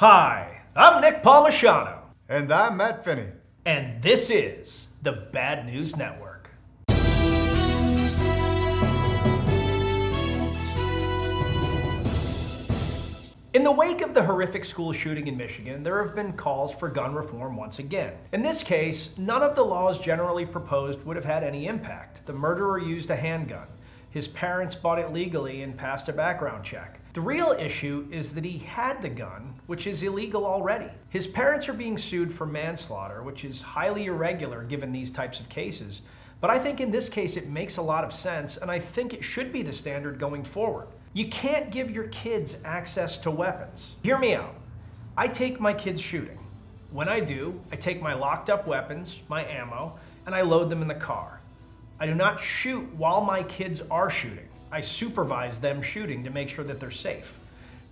Hi, I'm Nick Palmisciano. And I'm Matt Finney. And this is the Bad News Network. In the wake of the horrific school shooting in Michigan, there have been calls for gun reform once again. In this case, none of the laws generally proposed would have had any impact. The murderer used a handgun. His parents bought it legally and passed a background check. The real issue is that he had the gun, which is illegal already. His parents are being sued for manslaughter, which is highly irregular given these types of cases. But I think in this case it makes a lot of sense, and I think it should be the standard going forward. You can't give your kids access to weapons. Hear me out. I take my kids shooting. When I do, I take my locked up weapons, my ammo, and I load them in the car. I do not shoot while my kids are shooting. I supervise them shooting to make sure that they're safe.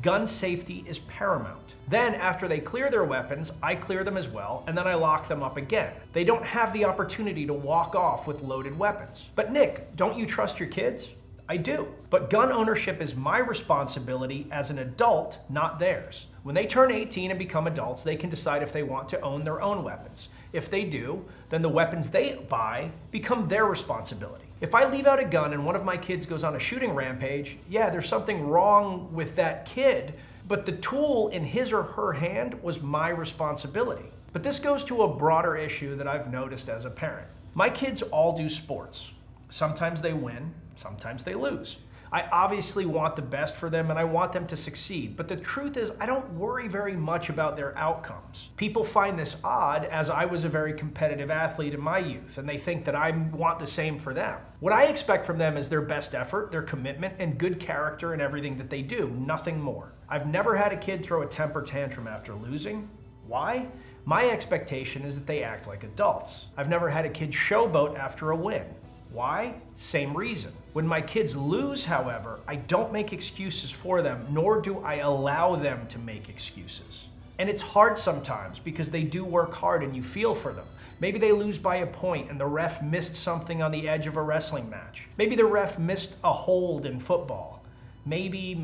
Gun safety is paramount. Then, after they clear their weapons, I clear them as well, and then I lock them up again. They don't have the opportunity to walk off with loaded weapons. But Nick, don't you trust your kids? I do. But gun ownership is my responsibility as an adult, not theirs. When they turn 18 and become adults, they can decide if they want to own their own weapons. If they do, then the weapons they buy become their responsibility. If I leave out a gun and one of my kids goes on a shooting rampage, yeah, there's something wrong with that kid, but the tool in his or her hand was my responsibility. But this goes to a broader issue that I've noticed as a parent. My kids all do sports. Sometimes they win, sometimes they lose. I obviously want the best for them and I want them to succeed, but the truth is I don't worry very much about their outcomes. People find this odd, as I was a very competitive athlete in my youth, and they think that I want the same for them. What I expect from them is their best effort, their commitment, and good character in everything that they do, nothing more. I've never had a kid throw a temper tantrum after losing. Why? My expectation is that they act like adults. I've never had a kid showboat after a win. Why? Same reason. When my kids lose, however, I don't make excuses for them, nor do I allow them to make excuses. And it's hard sometimes because they do work hard and you feel for them. Maybe they lose by a point and the ref missed something on the edge of a wrestling match. Maybe the ref missed a hold in football. Maybe.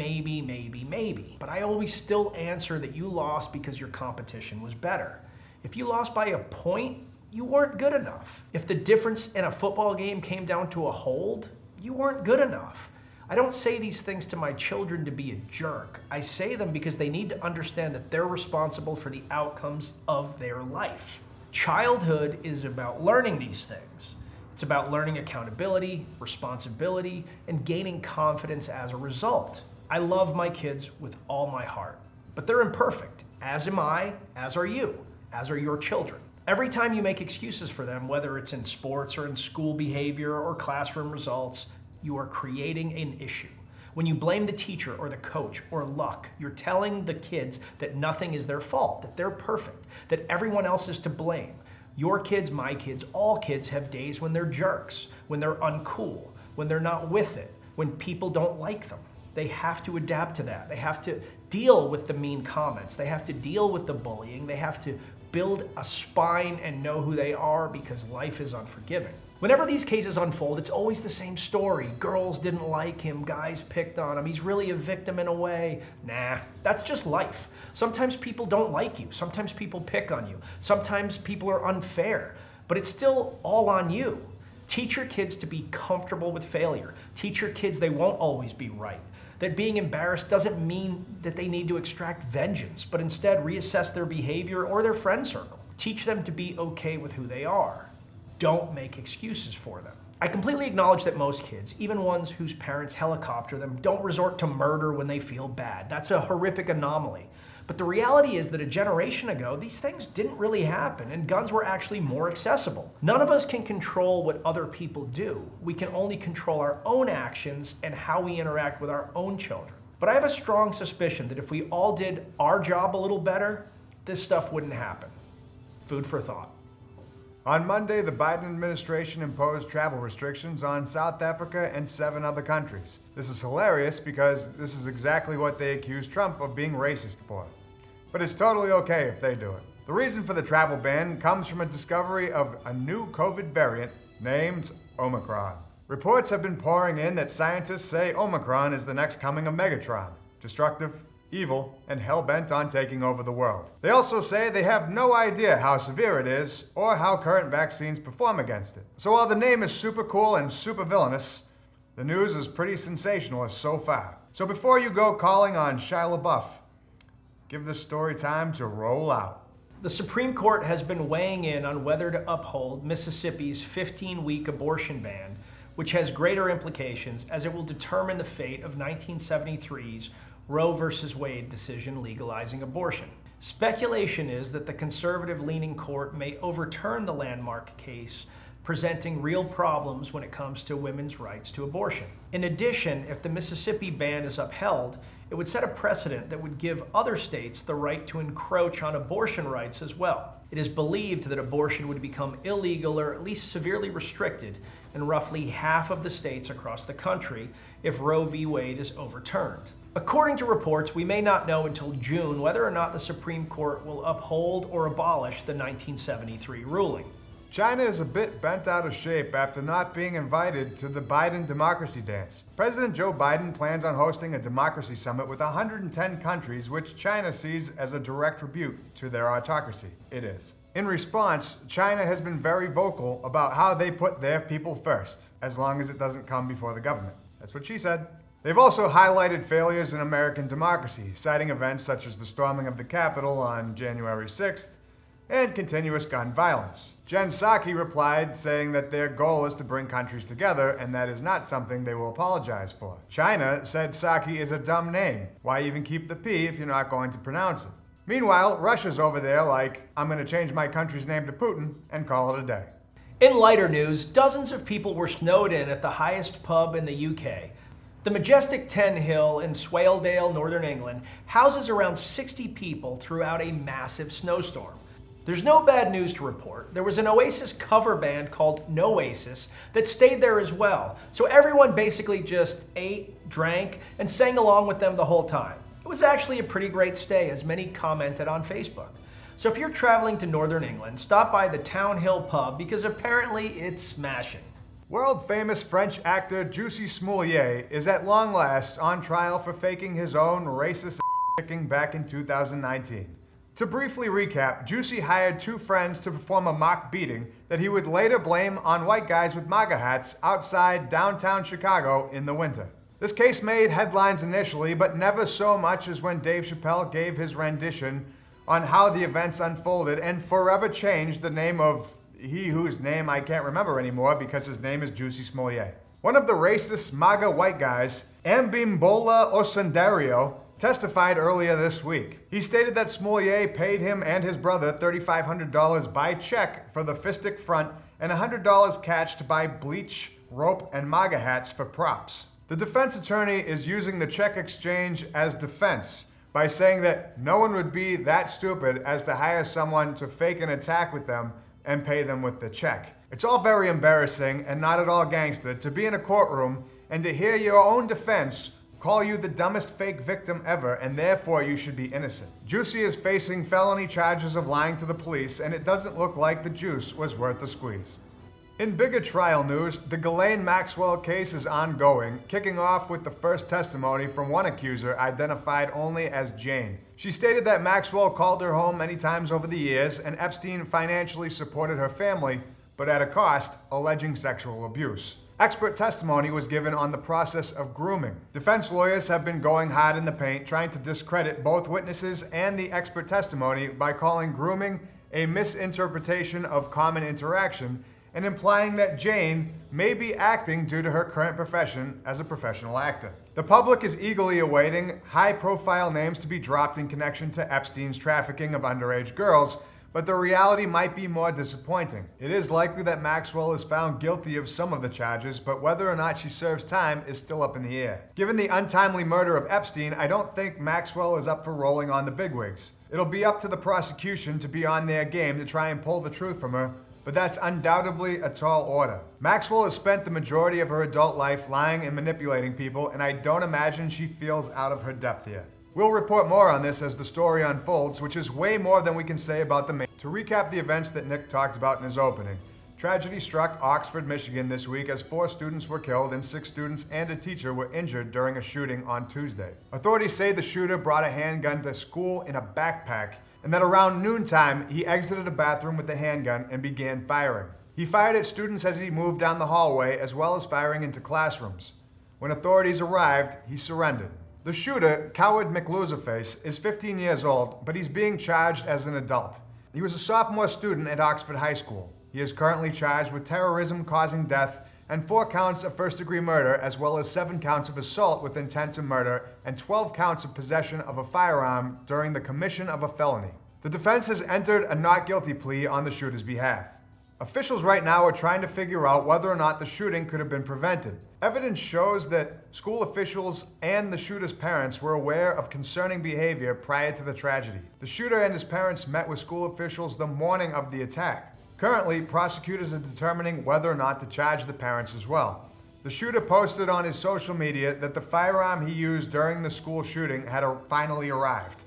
But I always still answer that you lost because your competition was better. If you lost by a point, you weren't good enough. If the difference in a football game came down to a hold, you weren't good enough. I don't say these things to my children to be a jerk. I say them because they need to understand that they're responsible for the outcomes of their life. Childhood is about learning these things. It's about learning accountability, responsibility, and gaining confidence as a result. I love my kids with all my heart, but they're imperfect, as am I, as are you, as are your children. Every time you make excuses for them, whether it's in sports or in school behavior or classroom results, you are creating an issue. When you blame the teacher or the coach or luck, you're telling the kids that nothing is their fault, that they're perfect, that everyone else is to blame. Your kids, my kids, all kids have days when they're jerks, when they're uncool, when they're not with it, when people don't like them. They have to adapt to that. They have to deal with the mean comments. They have to deal with the bullying. They have to build a spine and know who they are because life is unforgiving. Whenever these cases unfold, it's always the same story. Girls didn't like him, guys picked on him, he's really a victim in a way. Nah, that's just life. Sometimes people don't like you, sometimes people pick on you, sometimes people are unfair, but it's still all on you. Teach your kids to be comfortable with failure. Teach your kids they won't always be right. That being embarrassed doesn't mean that they need to extract vengeance, but instead reassess their behavior or their friend circle. Teach them to be okay with who they are. Don't make excuses for them. I completely acknowledge that most kids, even ones whose parents helicopter them, don't resort to murder when they feel bad. That's a horrific anomaly. But the reality is that a generation ago, these things didn't really happen and guns were actually more accessible. None of us can control what other people do. We can only control our own actions and how we interact with our own children. But I have a strong suspicion that if we all did our job a little better, this stuff wouldn't happen. Food for thought. On Monday, the Biden administration imposed travel restrictions on South Africa and 7 other countries. This is hilarious because this is exactly what they accused Trump of being racist for. But it's totally okay if they do it. The reason for the travel ban comes from a discovery of a new COVID variant named Omicron. Reports have been pouring in that scientists say Omicron is the next coming of Megatron. Destructive, evil, and hell-bent on taking over the world. They also say they have no idea how severe it is or how current vaccines perform against it. So while the name is super cool and super villainous, the news is pretty sensationalist so far. So before you go calling on Shia LaBeouf, give this story time to roll out. The Supreme Court has been weighing in on whether to uphold Mississippi's 15-week abortion ban, which has greater implications as it will determine the fate of 1973's Roe v. Wade decision legalizing abortion. Speculation is that the conservative-leaning court may overturn the landmark case, presenting real problems when it comes to women's rights to abortion. In addition, if the Mississippi ban is upheld, it would set a precedent that would give other states the right to encroach on abortion rights as well. It is believed that abortion would become illegal or at least severely restricted in roughly half of the states across the country if Roe v. Wade is overturned. According to reports, we may not know until June whether or not the Supreme Court will uphold or abolish the 1973 ruling. China is a bit bent out of shape after not being invited to the Biden democracy dance. President Joe Biden plans on hosting a democracy summit with 110 countries, which China sees as a direct rebuke to their autocracy. It is. In response, China has been very vocal about how they put their people first, as long as it doesn't come before the government. That's what she said. They've also highlighted failures in American democracy, citing events such as the storming of the Capitol on January 6th, and continuous gun violence. Jen Psaki replied, saying that their goal is to bring countries together, and that is not something they will apologize for. China said Psaki is a dumb name. Why even keep the P if you're not going to pronounce it? Meanwhile, Russia's over there like, I'm going to change my country's name to Putin and call it a day. In lighter news, dozens of people were snowed in at the highest pub in the UK. The majestic Ten Hill in Swaledale, Northern England, houses around 60 people throughout a massive snowstorm. There's no bad news to report. There was an Oasis cover band called Noasis that stayed there as well. So everyone basically just ate, drank, and sang along with them the whole time. It was actually a pretty great stay, as many commented on Facebook. So if you're traveling to Northern England, stop by the Town Hill pub because apparently it's smashing. World-famous French actor Jussie Smollett is at long last on trial for faking his own racist kicking back in 2019. To briefly recap, Jussie hired two friends to perform a mock beating that he would later blame on white guys with MAGA hats outside downtown Chicago in the winter. This case made headlines initially, but never so much as when Dave Chappelle gave his rendition on how the events unfolded and forever changed the name of he whose name I can't remember anymore because his name is Jussie Smollett. One of the racist MAGA white guys, Abimbola Osundario, testified earlier this week. He stated that Smollett paid him and his brother $3,500 by check for the fistic front and $100 cash to buy bleach, rope, and MAGA hats for props. The defense attorney is using the check exchange as defense by saying that no one would be that stupid as to hire someone to fake an attack with them and pay them with the check. It's all very embarrassing and not at all gangster to be in a courtroom and to hear your own defense call you the dumbest fake victim ever, and therefore you should be innocent. Jussie is facing felony charges of lying to the police, and it doesn't look like the juice was worth the squeeze. In bigger trial news, the Ghislaine Maxwell case is ongoing, kicking off with the first testimony from one accuser identified only as Jane. She stated that Maxwell called her home many times over the years, and Epstein financially supported her family, but at a cost, alleging sexual abuse. Expert testimony was given on the process of grooming. Defense lawyers have been going hard in the paint, trying to discredit both witnesses and the expert testimony by calling grooming a misinterpretation of common interaction and implying that Jane may be acting due to her current profession as a professional actor. The public is eagerly awaiting high-profile names to be dropped in connection to Epstein's trafficking of underage girls, but the reality might be more disappointing. It is likely that Maxwell is found guilty of some of the charges, but whether or not she serves time is still up in the air. Given the untimely murder of Epstein, I don't think Maxwell is up for rolling on the bigwigs. It'll be up to the prosecution to be on their game to try and pull the truth from her, but that's undoubtedly a tall order. Maxwell has spent the majority of her adult life lying and manipulating people, and I don't imagine she feels out of her depth here. We'll report more on this as the story unfolds, which is way more than we can say about the main. To recap the events that Nick talked about in his opening, Tragedy struck Oxford, Michigan this week as 4 students were killed and 6 students and a teacher were injured during a shooting on Tuesday. Authorities say the shooter brought a handgun to school in a backpack and that around noontime he exited a bathroom with a handgun and began firing. He fired at students as he moved down the hallway as well as firing into classrooms. When authorities arrived, he surrendered. The shooter, Coward McLoserface, is 15 years old, but he's being charged as an adult. He was a sophomore student at Oxford High School. He is currently charged with terrorism causing death and 4 counts of first-degree murder, as well as 7 counts of assault with intent to murder and 12 counts of possession of a firearm during the commission of a felony. The defense has entered a not guilty plea on the shooter's behalf. Officials right now are trying to figure out whether or not the shooting could have been prevented. Evidence shows that school officials and the shooter's parents were aware of concerning behavior prior to the tragedy. The shooter and his parents met with school officials the morning of the attack. Currently, prosecutors are determining whether or not to charge the parents as well. The shooter posted on his social media that the firearm he used during the school shooting had finally arrived.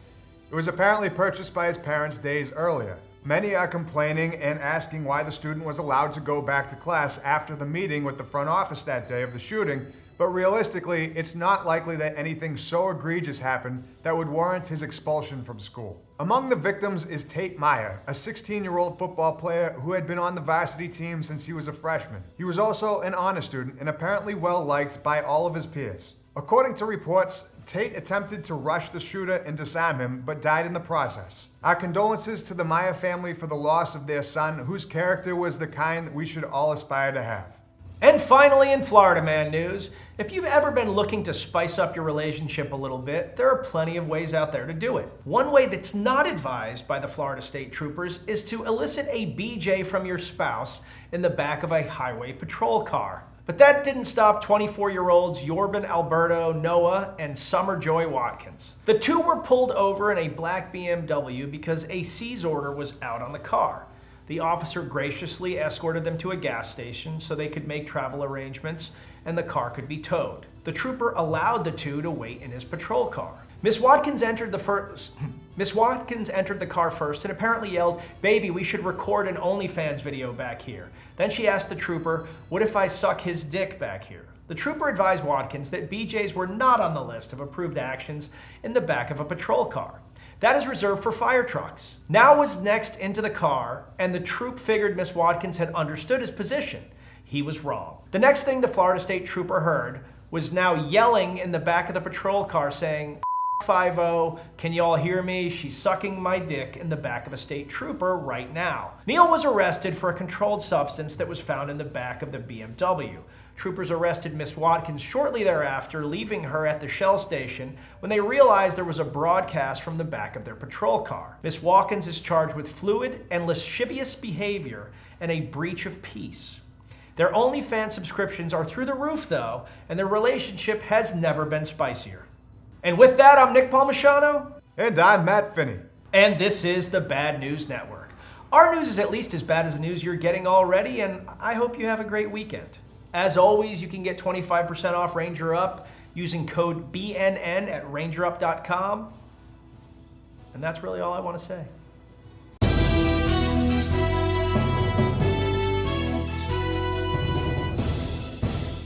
It was apparently purchased by his parents days earlier. Many are complaining and asking why the student was allowed to go back to class after the meeting with the front office that day of the shooting, but realistically, it's not likely that anything so egregious happened that would warrant his expulsion from school. Among the victims is Tate Meyer, a 16-year-old football player who had been on the varsity team since he was a freshman. He was also an honor student and apparently well-liked by all of his peers. According to reports, Tate attempted to rush the shooter and disarm him, but died in the process. Our condolences to the Meyer family for the loss of their son, whose character was the kind we should all aspire to have. And finally, in Florida Man news, if you've ever been looking to spice up your relationship a little bit, there are plenty of ways out there to do it. One way that's not advised by the Florida State Troopers is to elicit a BJ from your spouse in the back of a highway patrol car. But that didn't stop 24-year-olds Yorban Alberto Noah and Summer Joy Watkins. The two were pulled over in a black BMW because a seize order was out on the car. The officer graciously escorted them to a gas station so they could make travel arrangements and the car could be towed. The trooper allowed the two to wait in his patrol car. Miss Watkins entered the car first and apparently yelled, "Baby, we should record an OnlyFans video back here." Then she asked the trooper, "What if I suck his dick back here?" The trooper advised Watkins that BJs were not on the list of approved actions in the back of a patrol car. That is reserved for fire trucks. Now was next into the car, and the troop figured Miss Watkins had understood his position. He was wrong. The next thing the Florida State Trooper heard was now yelling in the back of the patrol car saying, 5-0, can you all hear me? She's sucking my dick in the back of a state trooper right now. Neil was arrested for a controlled substance that was found in the back of the BMW. Troopers arrested Miss Watkins shortly thereafter, leaving her at the Shell station when they realized there was a broadcast from the back of their patrol car. Miss Watkins is charged with fluid and lascivious behavior and a breach of peace. Their OnlyFans subscriptions are through the roof though, and their relationship has never been spicier. And with that, I'm Nick Palmisano. And I'm Matt Finney. And this is the Bad News Network. Our news is at least as bad as the news you're getting already, and I hope you have a great weekend. As always, you can get 25% off Ranger Up using code BNN at rangerup.com. And that's really all I want to say.